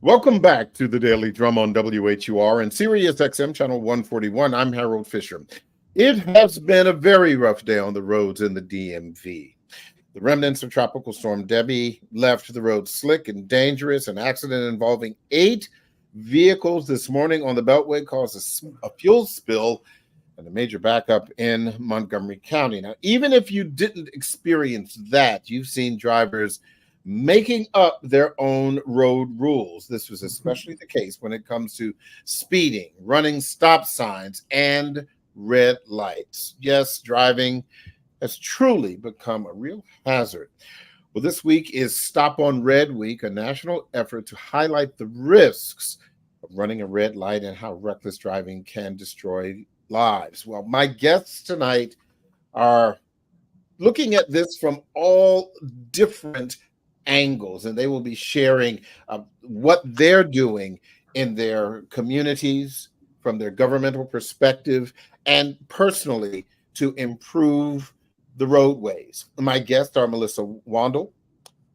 Welcome back to the Daily Drum on WHUR and Sirius XM Channel 141. I'm Harold Fisher. It has been a very rough day on the roads in the DMV. The remnants of Tropical Storm Debbie left the road slick and dangerous. An accident involving 8 vehicles this morning on the Beltway caused a fuel spill and a major backup in Montgomery County. Now, even if you didn't experience that, you've seen drivers making up their own road rules. This was especially the case when it comes to speeding, running stop signs, and red lights. Yes, driving has truly become a real hazard. Well, this week is Stop on Red Week, a national effort to highlight the risks of running a red light and how reckless driving can destroy lives. Well, my guests tonight are looking at this from all different angles, and they will be sharing what they're doing in their communities from their governmental perspective and personally to improve the roadways. My guests are Melissa Wandel.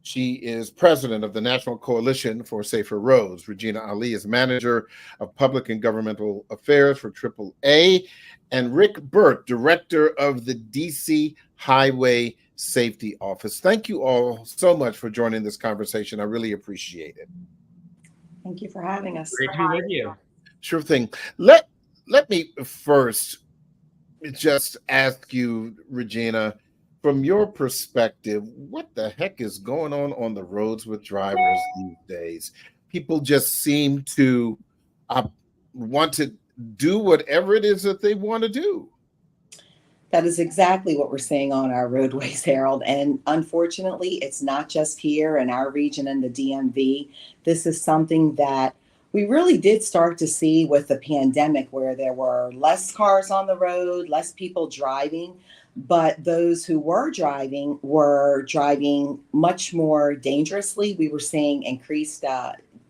She is president of the National Coalition for Safer Roads. Regina Ali is manager of public and governmental affairs for AAA. And Rick Burt, director of the DC Highway Safety Office. Thank you all so much for joining this conversation. I really appreciate it. Thank you for having us. Great to be with you. Sure thing. Let me first just ask you, Regina, from your perspective, what the heck is going on the roads with drivers these days? People just seem to want to do whatever it is that they want to do. That is exactly what we're seeing on our roadways, Harold. And unfortunately, it's not just here in our region in the DMV. This is something that we really did start to see with the pandemic, where there were less cars on the road, less people driving, but those who were driving much more dangerously. We were seeing increased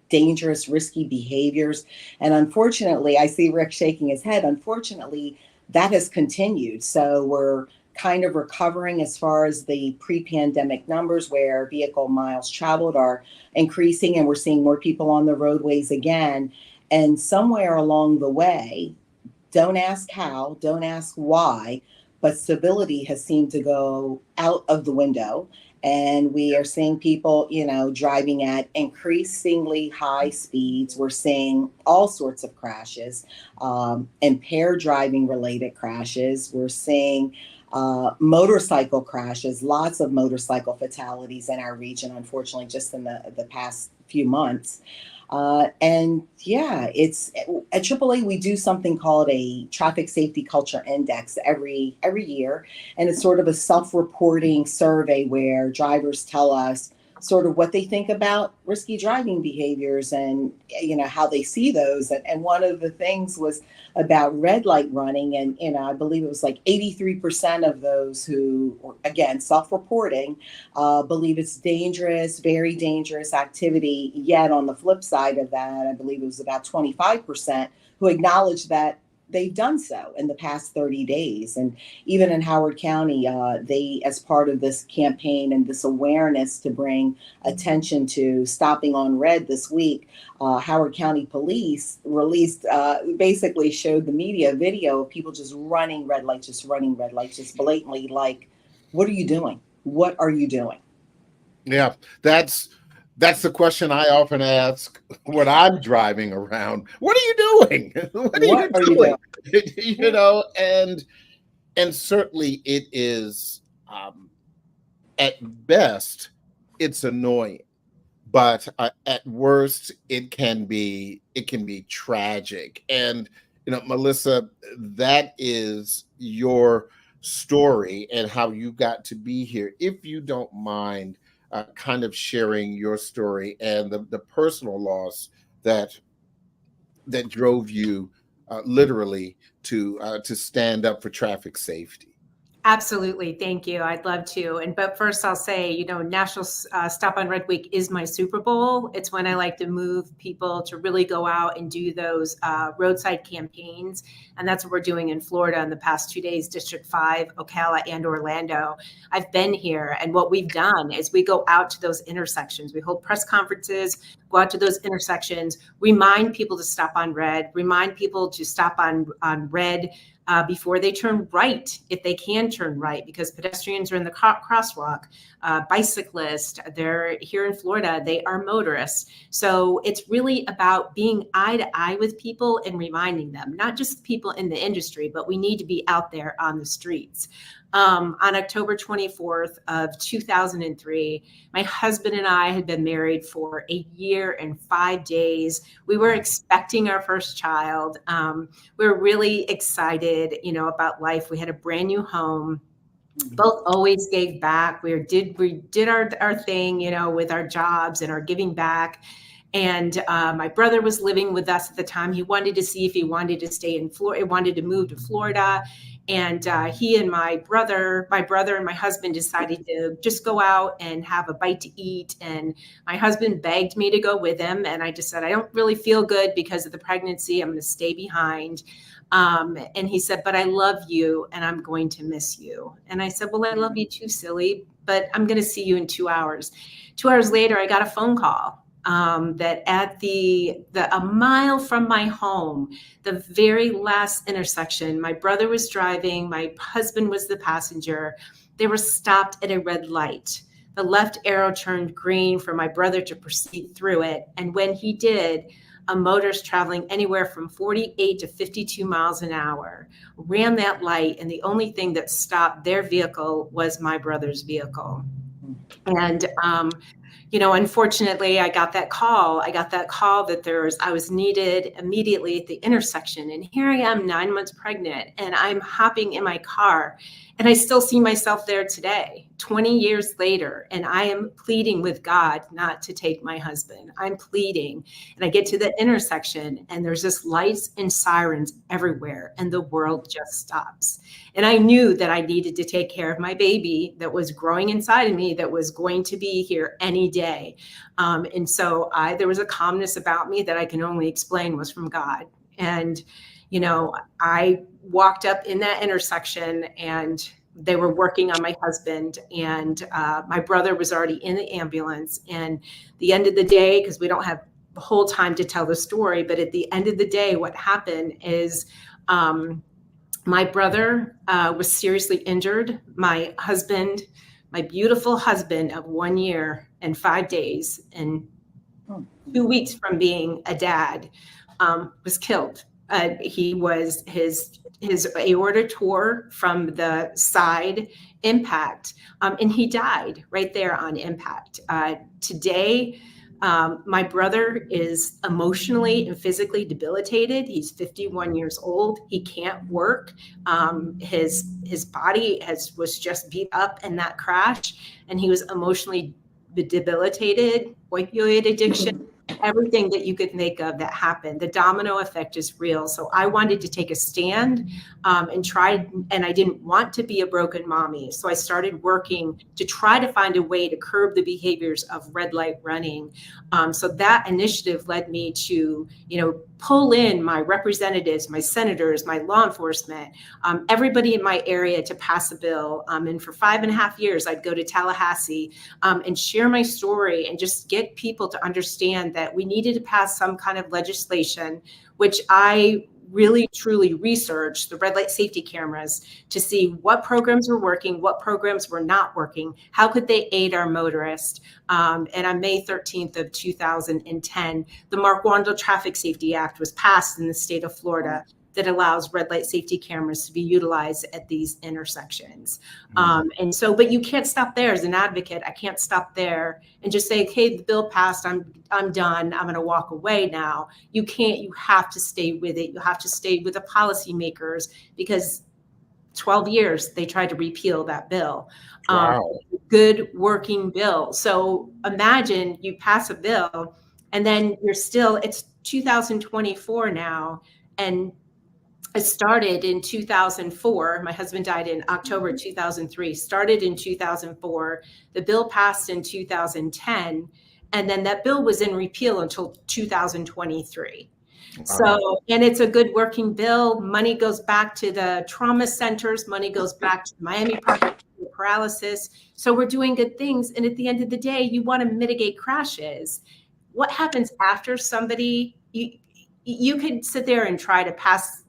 dangerous, risky behaviors. And unfortunately, I see Rick shaking his head. Unfortunately, that has continued. So we're kind of recovering as far as the pre-pandemic numbers, where vehicle miles traveled are increasing and we're seeing more people on the roadways again. And somewhere along the way, don't ask how, don't ask why, but stability has seemed to go out of the window. And we are seeing people, driving at increasingly high speeds. We're seeing all sorts of crashes, impaired driving related crashes. We're seeing motorcycle crashes, lots of motorcycle fatalities in our region, unfortunately, just in the past few months. It's at AAA, we do something called a traffic safety culture index every year. And it's sort of a self-reporting survey where drivers tell us sort of what they think about risky driving behaviors and, how they see those. And one of the things was about red light running. And, I believe it was like 83% of those who, again, self-reporting, believe it's dangerous, very dangerous activity. Yet on the flip side of that, I believe it was about 25% who acknowledge that they've done so in the past 30 days. And even in Howard County, they, as part of this campaign and this awareness to bring attention to stopping on red this week, Howard County Police released, basically showed the media video of people just running red lights, just blatantly like, what are you doing? What are you doing? Yeah, that's the question I often ask when I'm driving around. What are you doing? What are you doing? And certainly it is, at best, it's annoying, but at worst, it can be tragic. And Melissa, that is your story and how you got to be here. If you don't mind, kind of sharing your story and the personal loss that drove you literally to stand up for traffic safety. Absolutely. Thank you. I'd love to. But first I'll say, National Stop on Red Week is my Super Bowl. It's when I like to move people to really go out and do those roadside campaigns. And that's what we're doing in Florida in the past 2 days, District 5, Ocala, and Orlando. I've been here, and what we've done is we go out to those intersections. We hold press conferences, go out to those intersections, remind people to stop on red, remind people to stop on red before they turn right, if they can turn right, because pedestrians are in the crosswalk, bicyclists, they're here in Florida, they are motorists. So it's really about being eye to eye with people and reminding them, not just people in the industry, but we need to be out there on the streets. On October 24th of 2003, my husband and I had been married for 1 year and 5 days. We were expecting our first child. We were really excited, about life. We had a brand new home. Both always gave back. We did our thing, with our jobs and our giving back. And my brother was living with us at the time. He wanted to see if he wanted to stay in Florida, wanted to move to Florida. And he and my brother and my husband decided to just go out and have a bite to eat. And my husband begged me to go with him. And I just said, I don't really feel good because of the pregnancy. I'm going to stay behind. And he said, but I love you and I'm going to miss you. And I said, well, I love you too, silly, but I'm going to see you in 2 hours. 2 hours later, I got a phone call. That at a mile from my home, the very last intersection, my brother was driving, my husband was the passenger. They were stopped at a red light. The left arrow turned green for my brother to proceed through it. And when he did, a motorist traveling anywhere from 48 to 52 miles an hour ran that light. And the only thing that stopped their vehicle was my brother's vehicle. And, unfortunately, I got that call. that I was needed immediately at the intersection. And here I am, 9 months pregnant, and I'm hopping in my car. And I still see myself there today, 20 years later, and I am pleading with God not to take my husband. I'm pleading. And I get to the intersection, and there's just lights and sirens everywhere, and the world just stops. And I knew that I needed to take care of my baby that was growing inside of me, that was going to be here any day. And so there was a calmness about me that I can only explain was from God. And I walked up in that intersection, and they were working on my husband, and my brother was already in the ambulance. And the end of the day, because we don't have the whole time to tell the story, but at the end of the day, what happened is my brother was seriously injured. My husband, my beautiful husband of 1 year and 5 days and 2 weeks from being a dad, was killed. His aorta tore from the side impact, and he died right there on impact. Today, my brother is emotionally and physically debilitated. He's 51 years old. He can't work. His body was just beat up in that crash, and he was emotionally debilitated, opioid addiction. Everything that you could think of that happened. The domino effect is real. So I wanted to take a stand and I didn't want to be a broken mommy. So I started working to try to find a way to curb the behaviors of red light running. So that initiative led me to, pull in my representatives, my senators, my law enforcement, everybody in my area to pass a bill. And for 5.5 years, I'd go to Tallahassee and share my story and just get people to understand that we needed to pass some kind of legislation, which I really truly researched the red light safety cameras to see what programs were working, what programs were not working, how could they aid our motorists. And on May 13th of 2010, the Mark Wandel Traffic Safety Act was passed in the state of Florida that allows red light safety cameras to be utilized at these intersections. And so, but you can't stop there as an advocate. I can't stop there and just say, okay, the bill passed, I'm done, I'm gonna walk away now. You can't, you have to stay with it. You have to stay with the policymakers, because 12 years they tried to repeal that bill. Wow. Good working bill. So imagine you pass a bill and then it's 2024 now, and It started in 2004. My husband died in October 2003. Started in 2004. The bill passed in 2010, and then that bill was in repeal until 2023. So, and it's a good working bill. Money goes back to the trauma centers. Money goes back to the Miami Project for Paralysis. So we're doing good things. And at the end of the day, you want to mitigate crashes. What happens after somebody? You could sit there and try to pass,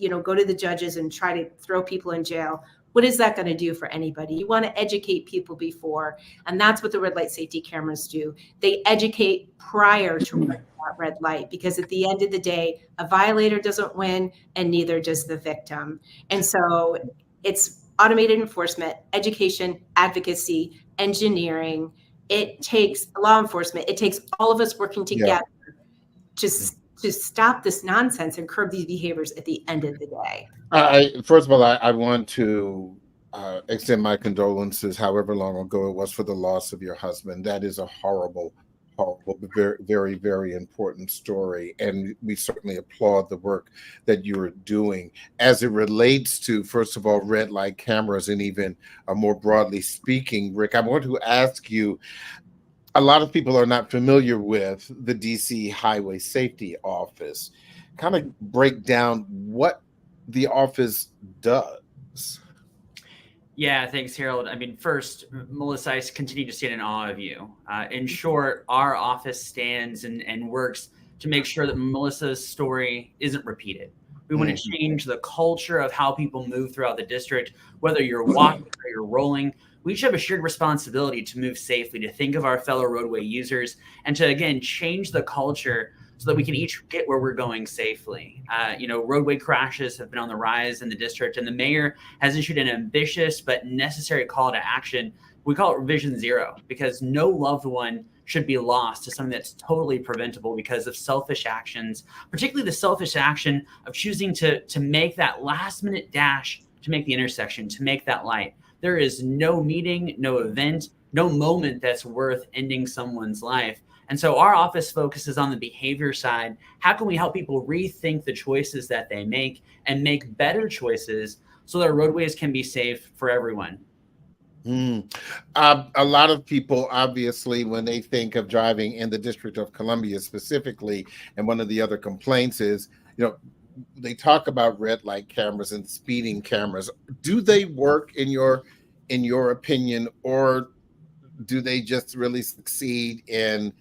go to the judges and try to throw people in jail. What is that going to do for anybody? You want to educate people before, and that's what the red light safety cameras do. They educate prior to running that red light, because at the end of the day, a violator doesn't win, and neither does the victim. And so it's automated enforcement, education, advocacy, engineering. It takes law enforcement. It takes all of us working together to stop this nonsense and curb these behaviors at the end of the day. First of all, I want to extend my condolences, however long ago it was, for the loss of your husband. That is a horrible, very, very, very important story. And we certainly applaud the work that you are doing as it relates to, first of all, red light cameras, and even more broadly speaking. Rick, I want to ask you, a lot of people are not familiar with the DC Highway Safety Office. Kind of break down what the office does. Yeah, thanks, Harold. I mean, first, Melissa, I continue to stand in awe of you. In short, our office stands and works to make sure that Melissa's story isn't repeated. We want to change the culture of how people move throughout the district, whether you're walking or you're rolling. We each have a shared responsibility to move safely, to think of our fellow roadway users, and to, again, change the culture so that we can each get where we're going safely. Roadway crashes have been on the rise in the district, and the mayor has issued an ambitious but necessary call to action. We call it Revision Zero, because no loved one should be lost to something that's totally preventable because of selfish actions, particularly the selfish action of choosing to make that last minute dash to make the intersection, to make that light. There is no meeting, no event, no moment that's worth ending someone's life. And so our office focuses on the behavior side. How can we help people rethink the choices that they make and make better choices so that our roadways can be safe for everyone? A lot of people, obviously, when they think of driving in the District of Columbia specifically, and one of the other complaints is, they talk about red light cameras and speeding cameras. Do they work in your opinion, or do they just really succeed in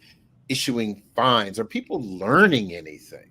issuing fines? Are people learning anything?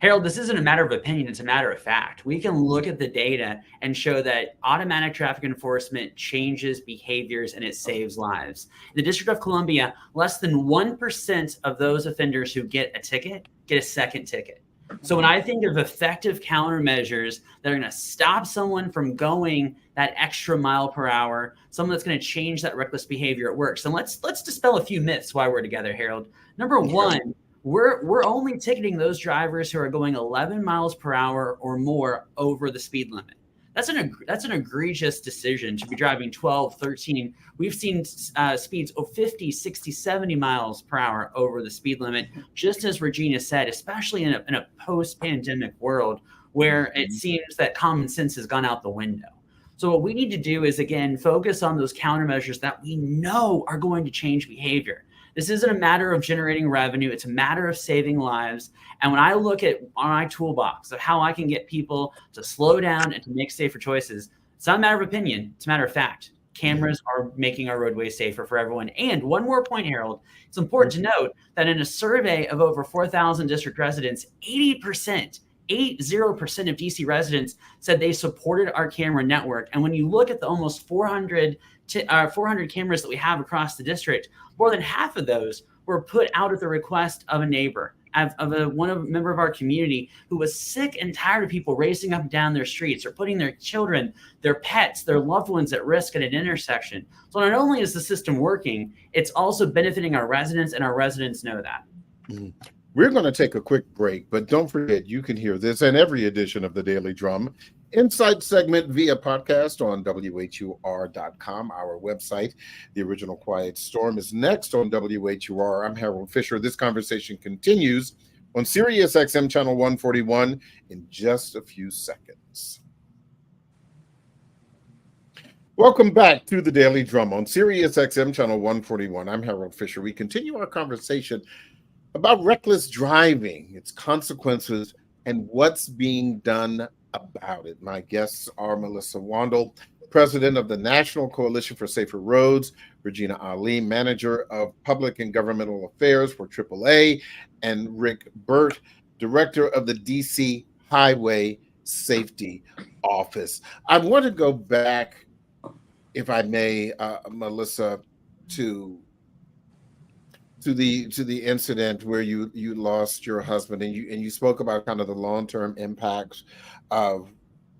Harold, this isn't a matter of opinion, it's a matter of fact. We can look at the data and show that automatic traffic enforcement changes behaviors and it saves lives. In the District of Columbia, less than 1% of those offenders who get a ticket get a second ticket. So when I think of effective countermeasures that are going to stop someone from going that extra mile per hour, someone that's going to change that reckless behavior at work. So let's dispel a few myths while we're together, Harold. Number one, we're only ticketing those drivers who are going 11 miles per hour or more over the speed limit. That's an egregious decision to be driving 12, 13. We've seen speeds of 50, 60, 70 miles per hour over the speed limit, just as Regina said, especially in a post-pandemic world where it seems that common sense has gone out the window. So what we need to do is, again, focus on those countermeasures that we know are going to change behavior. This isn't a matter of generating revenue. It's a matter of saving lives. And when I look at my toolbox of how I can get people to slow down and to make safer choices, it's not a matter of opinion. It's a matter of fact. Cameras are making our roadways safer for everyone. And one more point, Harold, it's important to note that in a survey of over 4,000 district residents, 80% of DC residents said they supported our camera network. And when you look at the almost 400 cameras that we have across the district, more than half of those were put out at the request of a neighbor, of a member of our community who was sick and tired of people racing up and down their streets or putting their children, their pets, their loved ones at risk at an intersection. So not only is the system working, it's also benefiting our residents, and our residents know that. We're going to take a quick break, but don't forget, you can hear this and every edition of the Daily Drum Insight segment via podcast on WHUR.com, our website. The original Quiet Storm is next on WHUR. I'm Harold Fisher. This conversation continues on Sirius XM channel 141 in just a few seconds. Welcome back to the Daily Drum on Sirius XM channel 141. I'm Harold Fisher. We continue our conversation about reckless driving, its consequences, and what's being done about it. My guests are Melissa Wandel, president of the National Coalition for Safer Roads, Regina Ali, manager of public and governmental affairs for AAA, and Rick Burt, director of the DC Highway Safety Office. I want to go back, if I may, Melissa, to the incident where you lost your husband, and you spoke about kind of the long-term impacts of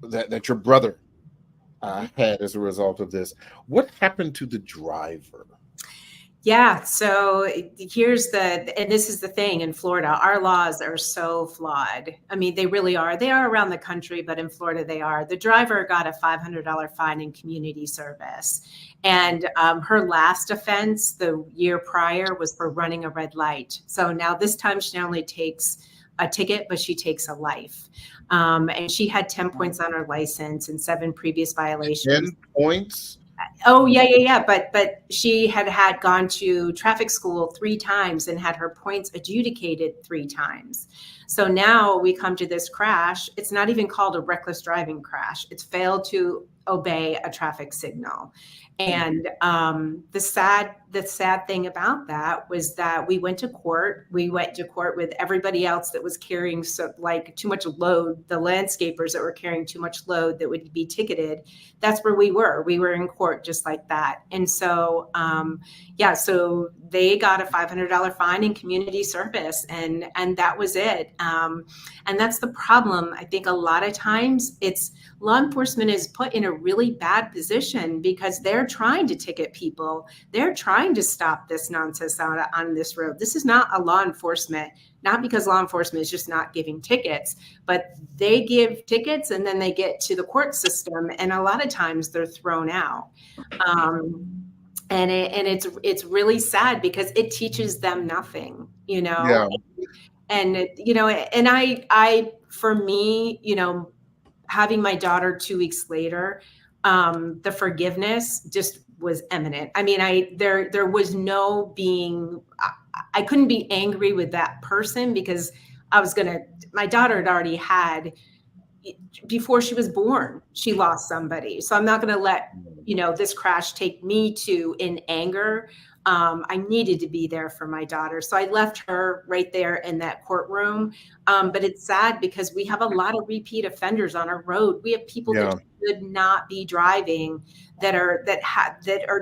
that your brother had as a result of this. What happened to the driver? Yeah, so and this is the thing in Florida, our laws are so flawed. I mean, they really are. They are around the country, but in Florida they are. The driver got a $500 fine in community service. And her last offense the year prior was for running a red light. So now this time she not only takes a ticket, but she takes a life. And she had 10 points on her license and 7 previous violations. 10 points? Oh, yeah. But she had gone to traffic school 3 times and had her points adjudicated 3 times. So now we come to this crash. It's not even called a reckless driving crash. It's failed to obey a traffic signal. And the sad thing about that was that we went to court. We went to court with everybody else that was carrying too much load, the landscapers that were carrying too much load that would be ticketed. That's where we were. We were in court just like that. And so, so they got a $500 fine in community service, and that was it. And that's the problem. I think a lot of times it's law enforcement is put in a really bad position because they're trying to ticket people. They're trying to stop this nonsense on this road. This is not a law enforcement, not because law enforcement is just not giving tickets, but they give tickets and then they get to the court system, and a lot of times they're thrown out. And it's really sad because it teaches them nothing, you know. Yeah. And I for me, having my daughter 2 weeks later, the forgiveness just was imminent. I mean, there was no being, I couldn't be angry with that person because my daughter had already had, before she was born, she lost somebody. So I'm not going to let, this crash take me in anger. I needed to be there for my daughter. So I left her right there in that courtroom. But it's sad because we have a lot of repeat offenders on our road. We have people that should not be driving that are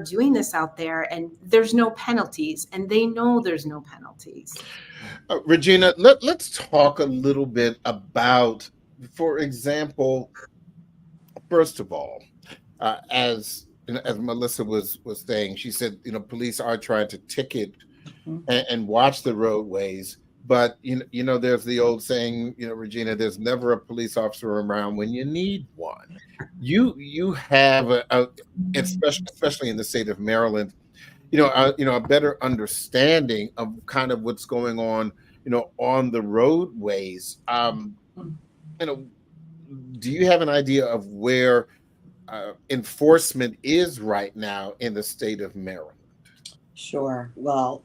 doing this out there, and there's no penalties, and they know there's no penalties. Regina, let's talk a little bit about, for example, first of all, as Melissa was saying, she said, police are trying to ticket and watch the roadways, but there's the old saying, Regina, there's never a police officer around when you need one. You have especially in the state of Maryland, a better understanding of kind of what's going on, on the roadways. Do you have an idea of where enforcement is right now in the state of Maryland? Sure. Well,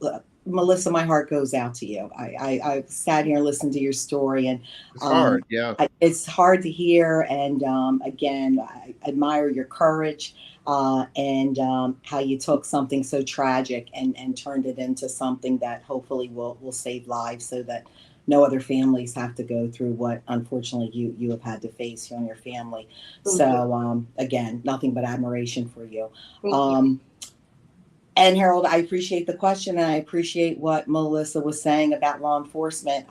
Melissa, my heart goes out to you. I sat here and listened to your story, and it's hard. Yeah, it's hard to hear. And again, I admire your courage and how you took something so tragic and turned it into something that hopefully will save lives, so that no other families have to go through what unfortunately you have had to face, you and your family. So again, nothing but admiration for you. And Harold, I appreciate the question, and I appreciate what Melissa was saying about law enforcement.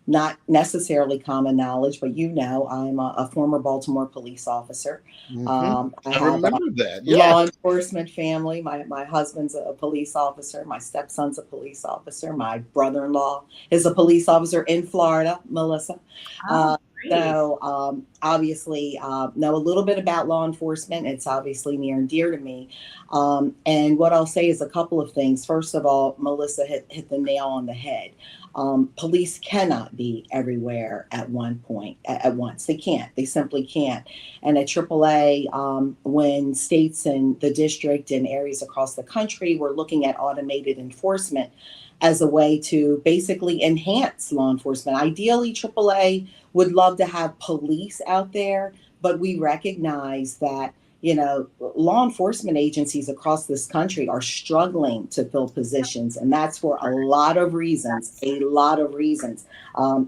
Not necessarily common knowledge, but I'm a former Baltimore police officer. I remember that. Law enforcement family. My husband's a police officer. My stepson's a police officer. My brother-in-law is a police officer in Florida, Melissa. So obviously know a little bit about law enforcement. It's obviously near and dear to me. And what I'll say is a couple of things. First of all, Melissa hit the nail on the head. Police cannot be everywhere at one point at once. They can't. They simply can't. And at AAA, when states and the district and areas across the country were looking at automated enforcement as a way to basically enhance law enforcement. Ideally, AAA would love to have police out there, but we recognize that, you know, law enforcement agencies across this country are struggling to fill positions, and that's for a lot of reasons.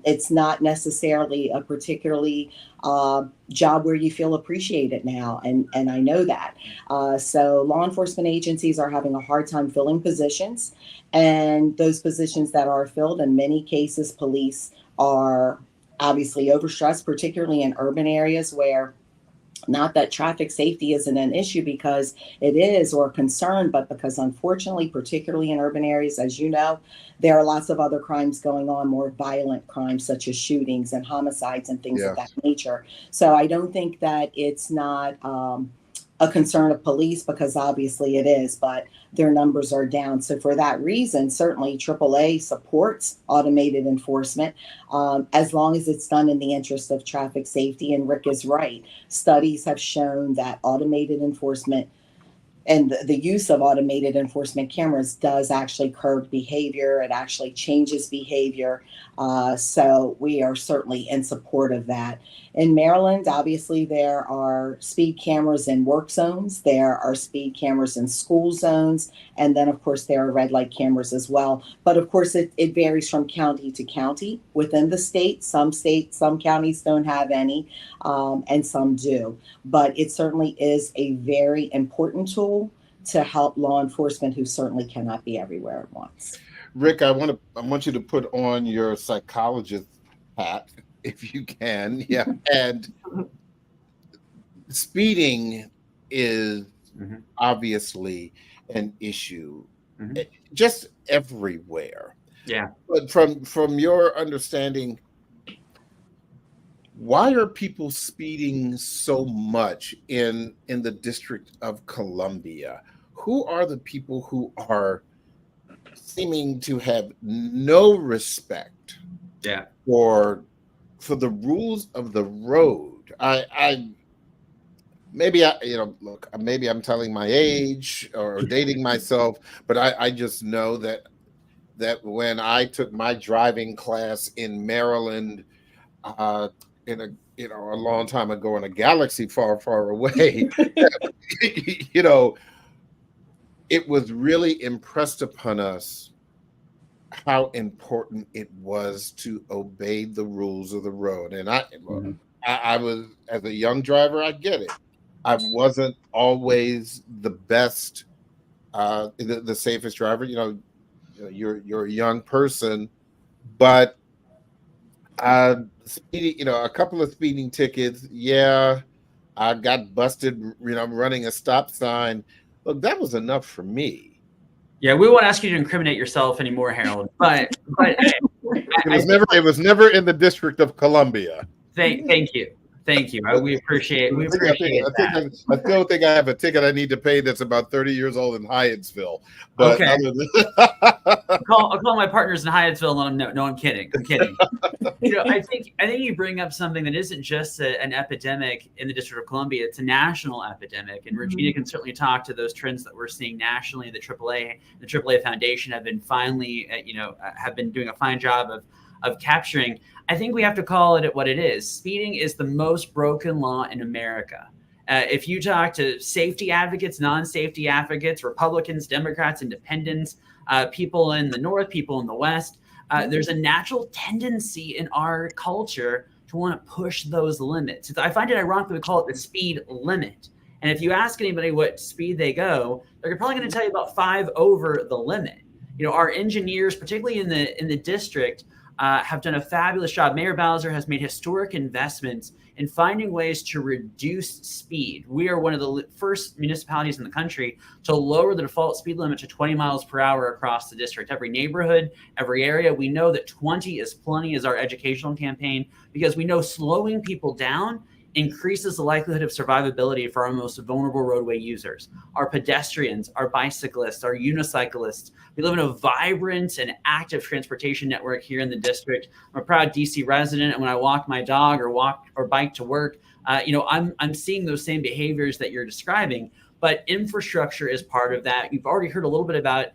It's not necessarily a particularly job where you feel appreciated now, and I know that. So law enforcement agencies are having a hard time filling positions, and those positions that are filled, in many cases, police are obviously overstressed, particularly in urban areas where, not that traffic safety isn't an issue, because it is, or a concern, but because unfortunately, particularly in urban areas, as you know, there are lots of other crimes going on, more violent crimes such as shootings and homicides and things of that nature. So I don't think that it's not a concern of police, because obviously it is, but their numbers are down. So for that reason, certainly AAA supports automated enforcement as long as it's done in the interest of traffic safety. And Rick is right. Studies have shown that automated enforcement and the use of automated enforcement cameras does actually curb behavior. It actually changes behavior. So we are certainly in support of that. In Maryland, obviously, there are speed cameras in work zones. There are speed cameras in school zones. And then, of course, there are red light cameras as well. But, of course, it varies from county to county within the state. Some counties don't have any, and some do. But it certainly is a very important tool to help law enforcement, who certainly cannot be everywhere at once. Rick, I want you to put on your psychologist hat, if you can. Yeah. And speeding is obviously an issue just everywhere. Yeah. But from your understanding, why are people speeding so much in the District of Columbia? Who are the people who are seeming to have no respect for the rules of the road? Maybe I'm telling my age or dating myself, but I just know that when I took my driving class in Maryland, a long time ago in a galaxy far, far away, it was really impressed upon us how important it was to obey the rules of the road. And I was, as a young driver, I get it. I wasn't always the best, the safest driver. You're a young person, but speeding, a couple of speeding tickets. Yeah, I got busted, running a stop sign. Look, that was enough for me. Yeah, we won't ask you to incriminate yourself anymore, Harold. But it was never in the District of Columbia. Thank you. We appreciate that. I still think I have a ticket I need to pay that's about 30 years old in Hyattsville. But okay. I'll call my partners in Hyattsville and let them know. No, I'm kidding. I think you bring up something that isn't just an epidemic in the District of Columbia. It's a national epidemic. And Regina can certainly talk to those trends that we're seeing nationally. The AAA Foundation have been have been doing a fine job of capturing. I think we have to call it what it is. Speeding is the most broken law in America. If you talk to safety advocates, non-safety advocates, Republicans, Democrats, Independents, people in the North, people in the West, there's a natural tendency in our culture to want to push those limits. I find it ironic that we call it the speed limit. And if you ask anybody what speed they go, they're probably going to tell you about 5 over the limit. Our engineers, particularly in the district, have done a fabulous job. Mayor Bowser has made historic investments in finding ways to reduce speed. We are one of the first municipalities in the country to lower the default speed limit to 20 miles per hour across the district. Every neighborhood, every area, we know that 20 is plenty as our educational campaign, because we know slowing people down increases the likelihood of survivability for our most vulnerable roadway users, our pedestrians, our bicyclists, our unicyclists. We live in a vibrant and active transportation network here in the district. I'm a proud DC resident, and when I walk my dog or bike to work, I'm seeing those same behaviors that you're describing. But infrastructure is part of that. You've already heard a little bit about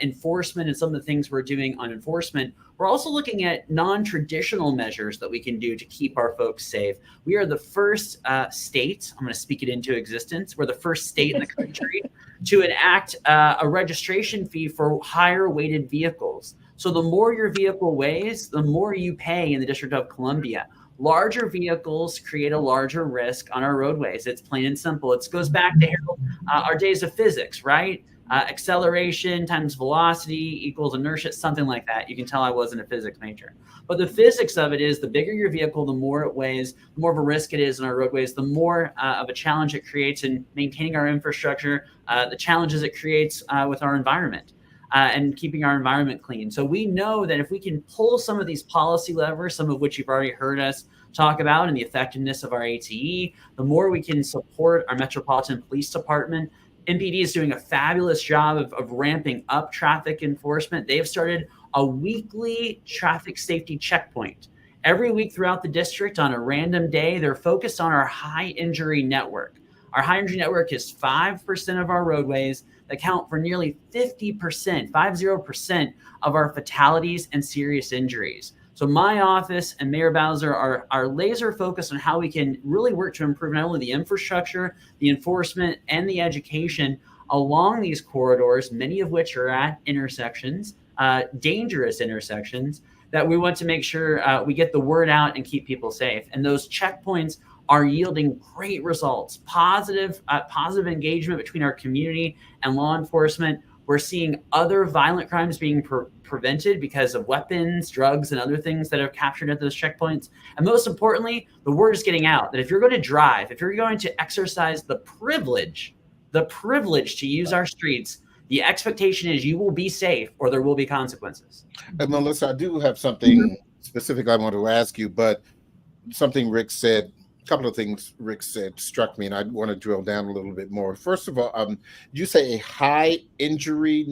enforcement and some of the things we're doing on enforcement. We're also looking at non-traditional measures that we can do to keep our folks safe. We are the first state, I'm going to speak it into existence, we're the first state in the country to enact a registration fee for higher weighted vehicles. So the more your vehicle weighs, the more you pay in the District of Columbia. Larger vehicles create a larger risk on our roadways. It's plain and simple. It goes back to Harold, our days of physics, right? Acceleration times velocity equals inertia, something like that. You can tell I wasn't a physics major. But the physics of it is the bigger your vehicle, the more it weighs, the more of a risk it is on our roadways, the more of a challenge it creates in maintaining our infrastructure, the challenges it creates with our environment. And keeping our environment clean. So we know that if we can pull some of these policy levers, some of which you've already heard us talk about, and the effectiveness of our ATE, the more we can support our Metropolitan Police Department. MPD is doing a fabulous job of ramping up traffic enforcement. They have started a weekly traffic safety checkpoint. Every week throughout the district on a random day, they're focused on our high injury network. Our high injury network is 5% of our roadways that account for nearly 50% of our fatalities and serious injuries. So my office and Mayor Bowser are laser focused on how we can really work to improve not only the infrastructure, the enforcement, and the education along these corridors, many of which are at intersections, dangerous intersections, that we want to make sure we get the word out and keep people safe. And those checkpoints are yielding great results, positive engagement between our community and law enforcement. We're seeing other violent crimes being prevented because of weapons, drugs, and other things that are captured at those checkpoints. And most importantly, the word is getting out that if you're going to drive, if you're going to exercise the privilege to use our streets, the expectation is you will be safe or there will be consequences. And Melissa, I do have something specific I want to ask you, but something Rick said, a couple of things Rick said struck me, and I want to drill down a little bit more. First of all, you say a high injury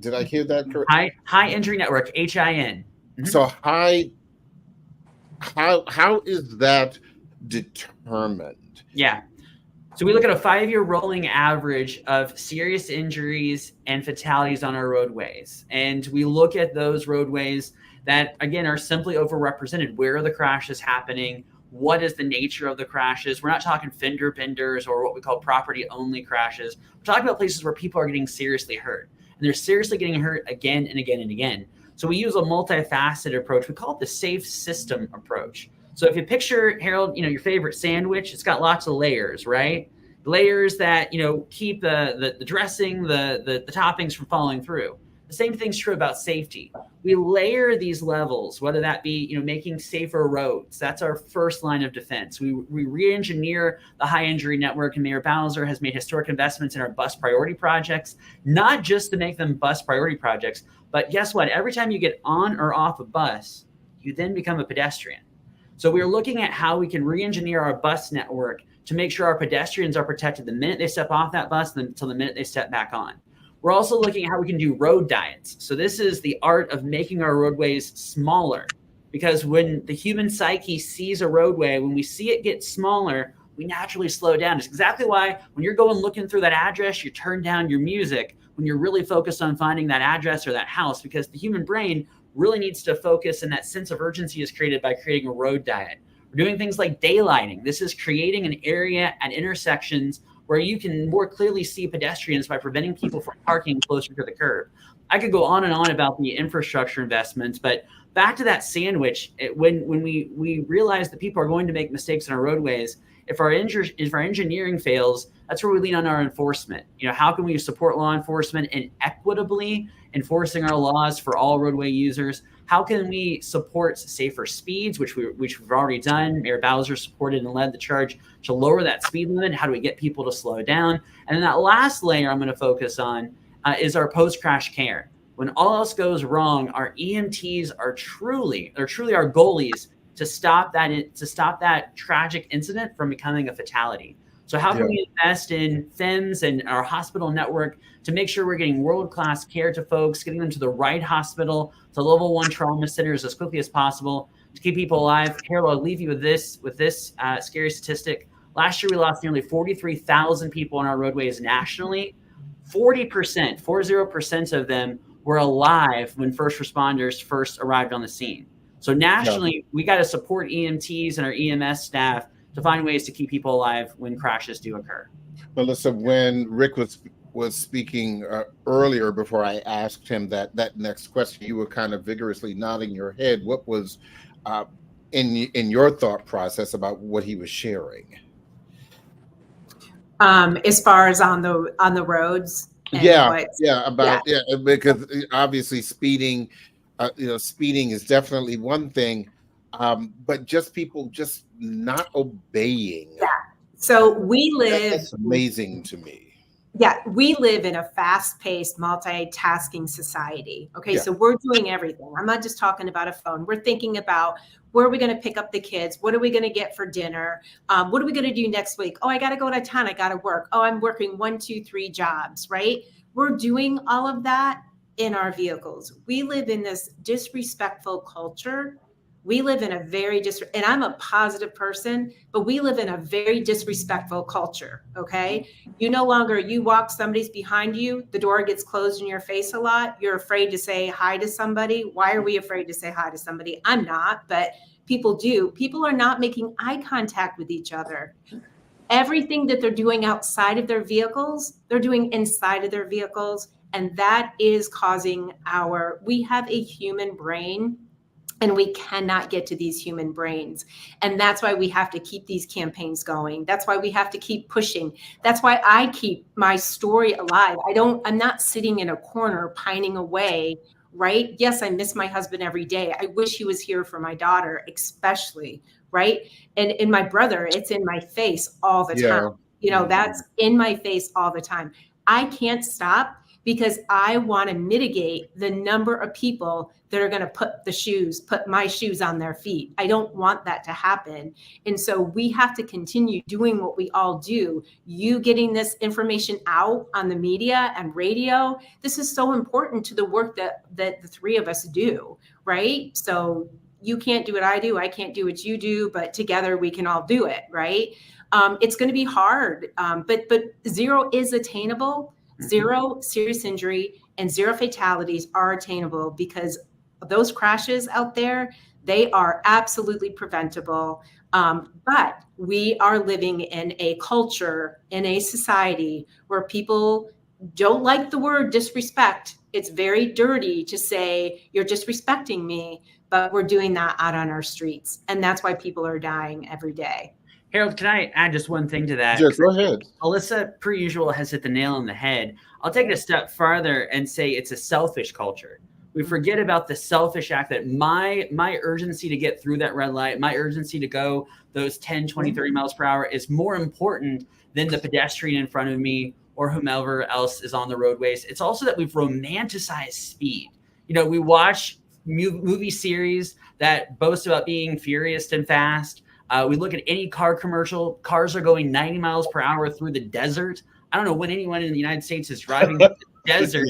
did I hear that correctly? High injury network, HIN. Mm-hmm. So how is that determined? Yeah. So we look at a 5-year rolling average of serious injuries and fatalities on our roadways. And we look at those roadways that, again, are simply overrepresented. Where are the crashes happening? What is the nature of the crashes? We're not talking fender benders or what we call property only crashes. We're talking about places where people are getting seriously hurt. And they're seriously getting hurt again and again and again. So we use a multifaceted approach. We call it the safe system approach. So if you picture, Harold, your favorite sandwich, it's got lots of layers, right? Layers that, keep the dressing, the toppings from falling through. The same thing's true about safety. We layer these levels, whether that be, making safer roads. That's our first line of defense. We re-engineer the high injury network, and Mayor Bowser has made historic investments in our bus priority projects, not just to make them bus priority projects, but guess what? Every time you get on or off a bus, you then become a pedestrian. So we're looking at how we can re-engineer our bus network to make sure our pedestrians are protected the minute they step off that bus until the minute they step back on. We're also looking at how we can do road diets. So this is the art of making our roadways smaller, because when the human psyche sees a roadway, when we see it get smaller, we naturally slow down. It's exactly why when you're going looking through that address, you turn down your music when you're really focused on finding that address or that house, because the human brain really needs to focus, and that sense of urgency is created by creating a road diet. We're doing things like daylighting. This is creating an area at intersections where you can more clearly see pedestrians by preventing people from parking closer to the curb. I could go on and on about the infrastructure investments, but back to that sandwich, when we realize that people are going to make mistakes on our roadways, if our engineering fails, that's where we lean on our enforcement. How can we support law enforcement in equitably enforcing our laws for all roadway users? How can we support safer speeds, which we've already done? Mayor Bowser supported and led the charge to lower that speed limit. How do we get people to slow down? And then that last layer I'm going to focus on is our post-crash care. When all else goes wrong, our EMTs are truly our goalies to stop that tragic incident from becoming a fatality. So how can we invest in FEMS and our hospital network to make sure we're getting world-class care to folks, getting them to the right hospital, to level 1 trauma centers as quickly as possible to keep people alive? Carol, I'll leave you with this scary statistic. Last year, we lost nearly 43,000 people on our roadways nationally. 40% of them were alive when first responders first arrived on the scene. So nationally, we got to support EMTs and our EMS staff to find ways to keep people alive when crashes do occur. Melissa, when Rick was speaking earlier, before I asked him that next question, you were kind of vigorously nodding your head. What was in your thought process about what he was sharing? As far as on the roads. Because obviously speeding is definitely one thing, but just people just not obeying. Yeah. So we live. That's amazing to me. Yeah, we live in a fast-paced, multitasking society. Okay, Yeah. so we're doing everything. I'm not just talking about a phone. We're thinking about where are we going to pick up the kids? What are we going to get for dinner? What are we going to do next week? Oh, I got to go to town. I got to work. Oh, I'm working 1, 2, 3 jobs, right? We're doing all of that in our vehicles. We live in this disrespectful culture. We live in a very and I'm a positive person, but we live in a very disrespectful culture, okay? You walk, somebody's behind you, the door gets closed in your face a lot. You're afraid to say hi to somebody. Why are we afraid to say hi to somebody? I'm not, but people do. People are not making eye contact with each other. Everything that they're doing outside of their vehicles, they're doing inside of their vehicles. And that is causing we have a human brain, and we cannot get to these human brains. And that's why we have to keep these campaigns going. That's why we have to keep pushing. That's why I keep my story alive. I'm not sitting in a corner pining away, right? Yes, I miss my husband every day. I wish he was here for my daughter, especially, right? And in my brother, it's in my face all the time. That's in my face all the time. I can't stop because I want to mitigate the number of people that are going to put my shoes on their feet. I don't want that to happen. And so we have to continue doing what we all do. You getting this information out on the media and radio, this is so important to the work that the three of us do, right? So you can't do what I do, I can't do what you do, but together we can all do it, right? It's going to be hard, but 0 is attainable. 0 serious injury and 0 fatalities are attainable because those crashes out there, they are absolutely preventable. But we are living in a culture, in a society where people don't like the word disrespect. It's very dirty to say you're disrespecting me, but we're doing that out on our streets. And that's why people are dying every day. Harold, can I add just one thing to that? Yes, go ahead. Alyssa, per usual, has hit the nail on the head. I'll take it a step farther and say it's a selfish culture. We forget about the selfish act that my urgency to get through that red light, my urgency to go those 10, 20, 30 miles per hour is more important than the pedestrian in front of me or whomever else is on the roadways. It's also that we've romanticized speed. We watch movie series that boast about being furious and fast. We look at any car commercial, cars are going 90 miles per hour through the desert. I don't know when anyone in the United States is driving the desert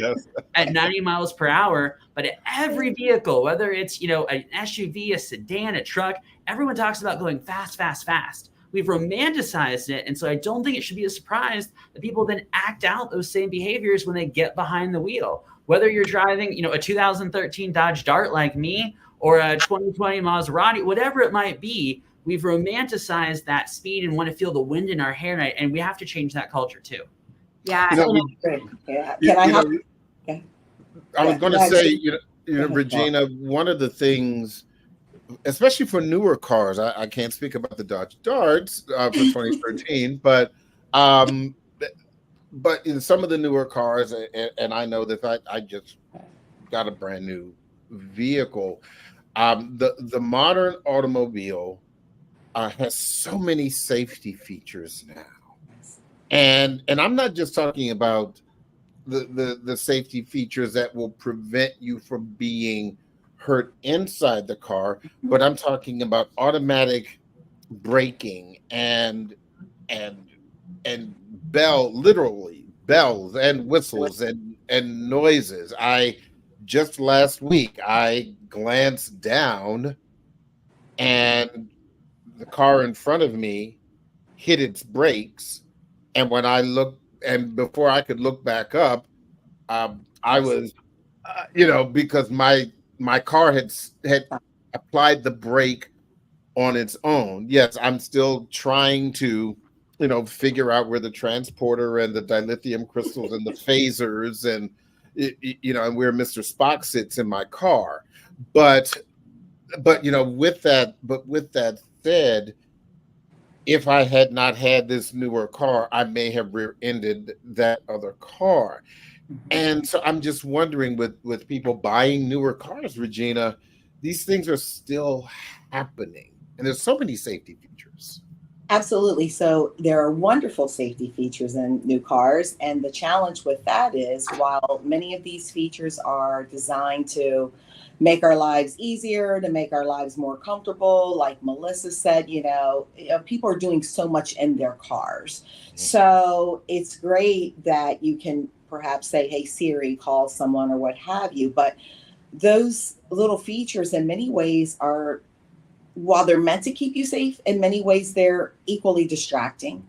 at 90 miles per hour, but every vehicle, whether it's, an SUV, a sedan, a truck, everyone talks about going fast, fast, fast. We've romanticized it. And so I don't think it should be a surprise that people then act out those same behaviors when they get behind the wheel. Whether you're driving, a 2013 Dodge Dart like me or a 2020 Maserati, whatever it might be, we've romanticized that speed and want to feel the wind in our hair, and we have to change that culture too. Yeah. I was going to say, Regina, one of the things, especially for newer cars, I can't speak about the Dodge Darts for 2013, but in some of the newer cars, and I know that I just got a brand new vehicle. The modern automobile has so many safety features now, and I'm not just talking about the safety features that will prevent you from being hurt inside the car, but I'm talking about automatic braking and literally bells and whistles and noises. I just last week I glanced down and the car in front of me hit its brakes, and when I looked, and before I could look back up, I was, because my car had applied the brake on its own. Yes, I'm still trying to, figure out where the transporter and the dilithium crystals and the phasers and and where Mr. Spock sits in my car. But with that said, if I had not had this newer car, I may have rear-ended that other car. And so I'm just wondering, with people buying newer cars, Regina, these things are still happening. And there's so many safety features. Absolutely. So there are wonderful safety features in new cars. And the challenge with that is, while many of these features are designed to make our lives easier, to make our lives more comfortable, like Melissa said, people are doing so much in their cars. So it's great that you can perhaps say, hey, Siri, call someone or what have you. But those little features in many ways are, while they're meant to keep you safe, in many ways they're equally distracting.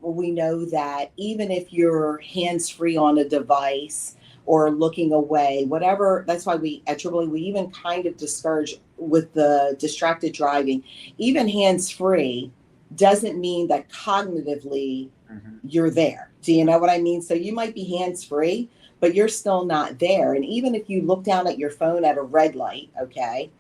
We know that even if you're hands-free on a device or looking away, whatever, that's why we at AAA, we even kind of discourage with the distracted driving. Even hands-free doesn't mean that cognitively you're there. Do you know what I mean? So you might be hands-free, but you're still not there. And even if you look down at your phone at a red light, okay,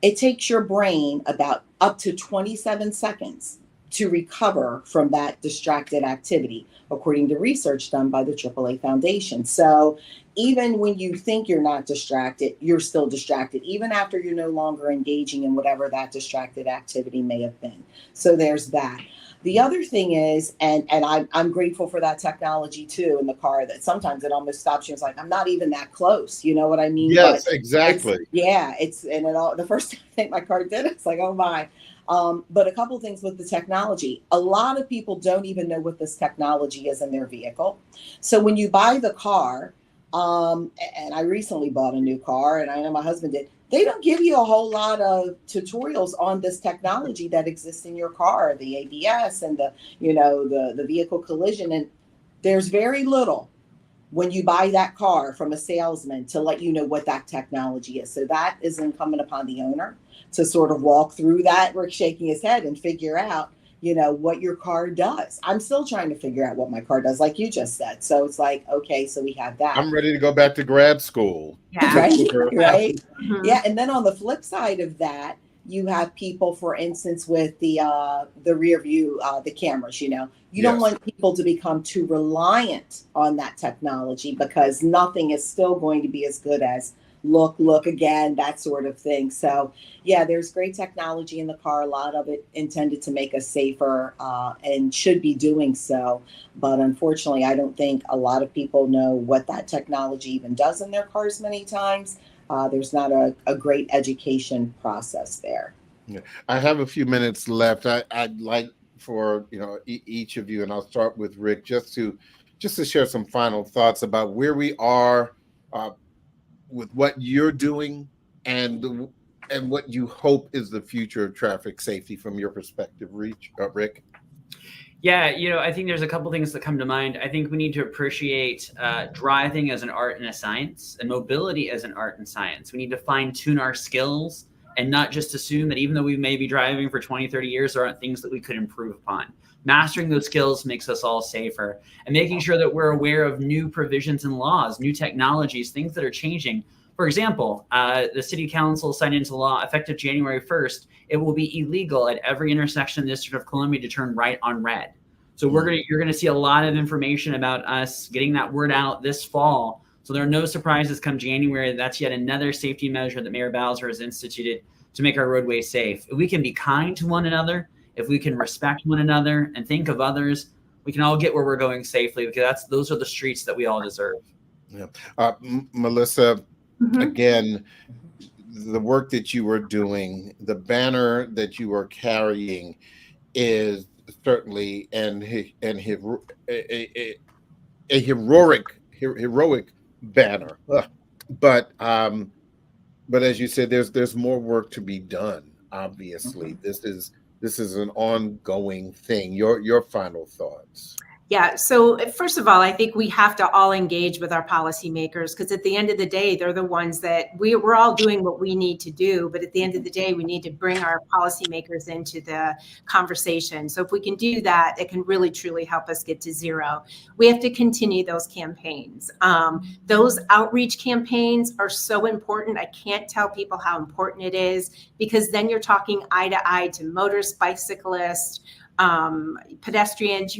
it takes your brain about up to 27 seconds to recover from that distracted activity, according to research done by the AAA Foundation. So even when you think you're not distracted, you're still distracted, even after you're no longer engaging in whatever that distracted activity may have been. So there's that. The other thing is, and I'm grateful for that technology too in the car, that sometimes it almost stops you. It's like, I'm not even that close. You know what I mean? Yes, but exactly. The first time I think my car did it, it's like, oh my. But a couple of things with the technology. A lot of people don't even know what this technology is in their vehicle. So when you buy the car, and I recently bought a new car, and I know my husband did, they don't give you a whole lot of tutorials on this technology that exists in your car, the ABS and the vehicle collision. And there's very little when you buy that car from a salesman to let you know what that technology is. So that is incumbent upon the owner to sort of walk through that. Rick shaking his head and figure out, what your car does. I'm still trying to figure out what my car does, like you just said. So it's like, okay, so we have that. I'm ready to go back to grad school. Yeah. Right. Mhm. Yeah. And then on the flip side of that, you have people, for instance, with the rear view, the cameras, you don't want people to become too reliant on that technology, because nothing is still going to be as good as look again, that sort of thing. So yeah, there's great technology in the car, a lot of it intended to make us safer, and should be doing so. But unfortunately, I don't think a lot of people know what that technology even does in their cars many times. There's not a great education process there. Yeah. I have a few minutes left. I'd like for each of you, and I'll start with Rick, just to share some final thoughts about where we are with what you're doing and what you hope is the future of traffic safety from your perspective, Rick. Yeah, I think there's a couple things that come to mind. I think we need to appreciate driving as an art and a science, and mobility as an art and science. We need to fine tune our skills and not just assume that even though we may be driving for 20, 30 years, there aren't things that we could improve upon. Mastering those skills makes us all safer, and making sure that we're aware of new provisions and laws, new technologies, things that are changing. For example, the City Council signed into law effective January 1st. It will be illegal at every intersection in the District of Columbia to turn right on red. So you're going to see a lot of information about us getting that word out this fall, So there are no surprises come January. That's yet another safety measure that Mayor Bowser has instituted to make our roadways safe. If we can be kind to one another, if we can respect one another and think of others, we can all get where we're going safely, because those are the streets that we all deserve. Yeah. Melissa, Mhm. again, the work that you are doing, the banner that you are carrying is certainly a heroic banner. But as you said, there's more work to be done. Obviously, this is an ongoing thing. Your final thoughts? Yeah. So first of all, I think we have to all engage with our policymakers, because at the end of the day, they're the ones that we're all doing what we need to do. But at the end of the day, we need to bring our policymakers into the conversation. So if we can do that, it can really, truly help us get to zero. We have to continue those campaigns. Those outreach campaigns are so important. I can't tell people how important it is, because then you're talking eye to eye to motorists, bicyclists, pedestrians,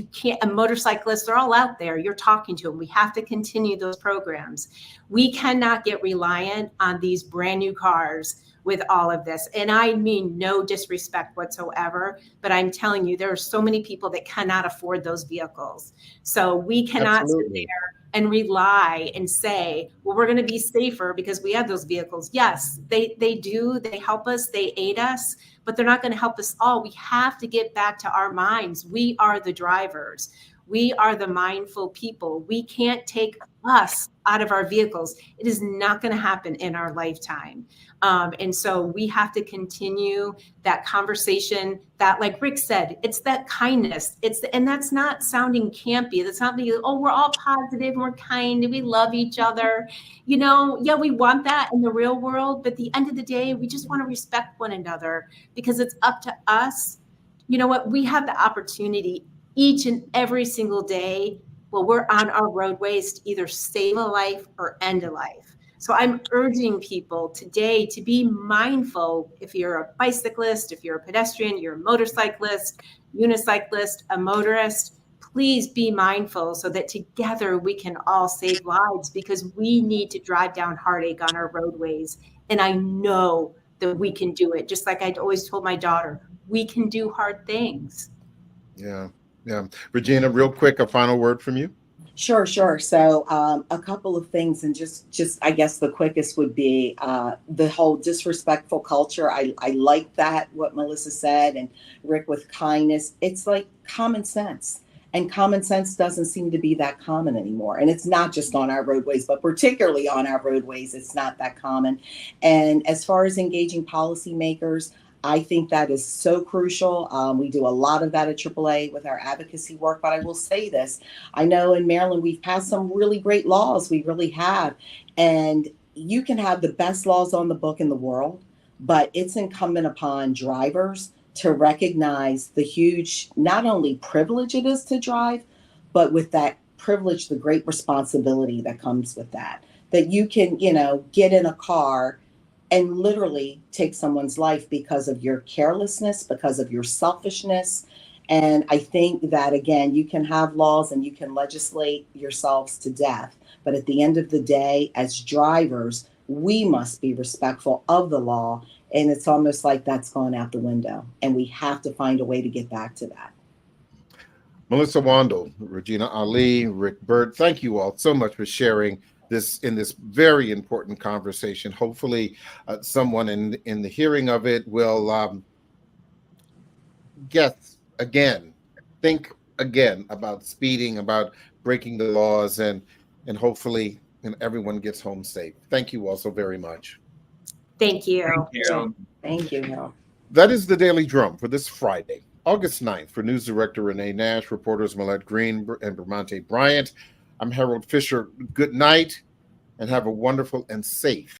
motorcyclists, they're all out there. You're talking to them. We have to continue those programs. We cannot get reliant on these brand new cars with all of this. And I mean no disrespect whatsoever, but I'm telling you, there are so many people that cannot afford those vehicles. So we cannot sit there and rely and say, well, we're going to be safer because we have those vehicles. Yes, they do. They help us. They aid us, but they're not going to help us all. We have to get back to our minds. We are the drivers. We are the mindful people. We can't take us out of our vehicles. It is not going to happen in our lifetime. And so we have to continue that conversation that, like Rick said, it's that kindness. And that's not sounding campy. That's not being, oh, we're all positive and we're kind and we love each other. Yeah, we want that in the real world. But at the end of the day, we just want to respect one another, because it's up to us. You know what? We have the opportunity each and every single day while we're on our roadways to either save a life or end a life. So I'm urging people today to be mindful. If you're a bicyclist, if you're a pedestrian, you're a motorcyclist, unicyclist, a motorist, please be mindful so that together we can all save lives, because we need to drive down heartache on our roadways. And I know that we can do it. Just like I always told my daughter, we can do hard things. Yeah. Regina, real quick, a final word from you. Sure. So a couple of things, and just I guess the quickest would be the whole disrespectful culture. I like that, what Melissa said, and Rick, with kindness. It's like common sense. And common sense doesn't seem to be that common anymore. And it's not just on our roadways, but particularly on our roadways, it's not that common. And as far as engaging policymakers, I think that is so crucial. We do a lot of that at AAA with our advocacy work, but I will say this. I know in Maryland, we've passed some really great laws. We really have. And you can have the best laws on the book in the world, but it's incumbent upon drivers to recognize the huge, not only privilege it is to drive, but with that privilege, the great responsibility that comes with that you can, get in a car and literally take someone's life because of your carelessness, because of your selfishness. And I think that, again, you can have laws and you can legislate yourselves to death. But at the end of the day, as drivers, we must be respectful of the law. And it's almost like that's gone out the window. And we have to find a way to get back to that. Melissa Wandel, Regina Ali, Rick Bird, thank you all so much for sharing this in this very important conversation. Hopefully someone in the hearing of it will think again about speeding, about breaking the laws, and hopefully everyone gets home safe. Thank you all so very much. Thank you. Thank you, Harold. That is the Daily Drum for this Friday, August 9th. For News Director Renee Nash, reporters Millette Green and Bramante Bryant, I'm Harold Fisher. Good night and have a wonderful and safe